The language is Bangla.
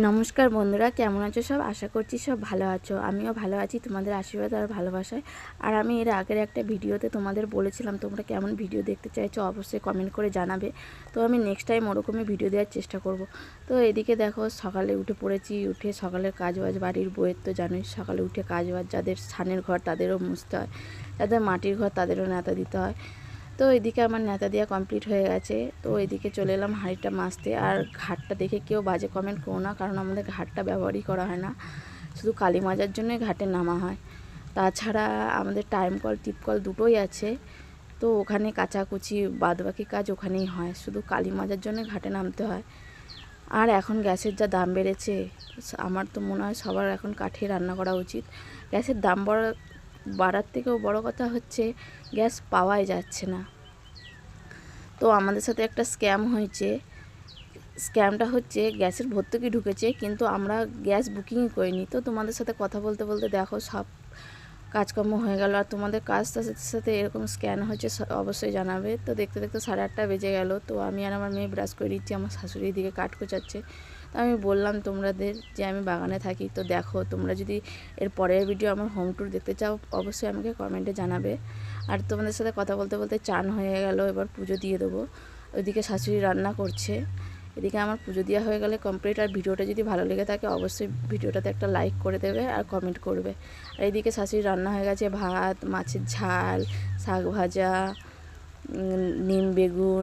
নমস্কার বন্ধুরা, কেমন আছো সব? আশা করছি সব ভালো আছো। আমিও ভালো আছি তোমাদের আশীর্বাদ আর ভালোবাসায়। আর আমি এর আগের একটা ভিডিওতে তোমাদের বলেছিলাম তোমরা কেমন ভিডিও দেখতে চাইছো অবশ্যই কমেন্ট করে জানাবে। তো আমি নেক্সট টাইম ওরকমই ভিডিও দেওয়ার চেষ্টা করব। তো এদিকে দেখো সকালে উঠে পড়েছি, উঠে সকালের কাজবাজ বাড়ির বইয়ের তো জানোই, সকালে উঠে কাজবাজ যাদের ছানের ঘর তাদেরও মুছতে হয়, যাদের মাটির ঘর তাদেরও নেতা দিতে হয়। তো এদিকে আমার নেতা দেওয়া কমপ্লিট হয়ে গেছে। তো এদিকে চলে এলাম হাঁড়িটা মাজতে। আর ঘাটটা দেখে কেউ বাজে কমেন্ট করো না, কারণ আমাদের ঘাটটা ব্যবহারই করা হয় না, শুধু কালী মাজার জন্যই ঘাটে নামা হয়। তাছাড়া আমাদের টাইম কল টিপ কল দুটোই আছে, তো ওখানে কাচাকুচি বাদবাকি কাজ ওখানেই হয়, শুধু কালী মাজার জন্য ঘাটে নামতে হয়। আর এখন গ্যাসের যা দাম বেড়েছে, আমার তো মনে হয় সবার এখন কাঠে রান্না করা উচিত। গ্যাসের দাম বাড়ার থেকেও বড় কথা হচ্ছে গ্যাস পাওয়াই যাচ্ছে না। তো আমাদের সাথে একটা স্ক্যাম হয়েছে। স্ক্যামটা হচ্ছে গ্যাসের ভর্তুকি ঢুকেছে, কিন্তু আমরা গ্যাস বুকিংই করিনি। তো তোমাদের সাথে কথা বলতে বলতে দেখো সব কাজকর্ম হয়ে গেল। আর তোমাদের কাজটার সাথে সাথে এরকম স্ক্যান হচ্ছে অবশ্যই জানাবে। তো দেখতে দেখতে 8:30 বেজে গেল। তো আমি আর আমার মেয়ে ব্রাশ করে দিচ্ছি, আমার শাশুড়ি দিকে কাঠ কোচাচ্ছে। তো আমি বললাম তোমাদের যে আমি বাগানে থাকি, তো দেখো তোমরা যদি এর পরের ভিডিও আমার হোম ট্যুর দেখতে চাও অবশ্যই আমাকে কমেন্টে জানাবে। আর তোমাদের সাথে কথা বলতে বলতে চান হয়ে গেল, এবার পুজো দিয়ে দেবো। ওইদিকে শাশুড়ি রান্না করছে, এদিকে আমার পুজো দেওয়া হয়ে গেলে কমপ্লিট। আর ভিডিওটা যদি ভালো লেগে থাকে অবশ্যই ভিডিওটাতে একটা লাইক করে দেবে আর কমেন্ট করবে। আর এইদিকে শাশুড়ি রান্না হয়ে গেছে ভাত, মাছের ঝাল, শাক ভাজা, নিম বেগুন,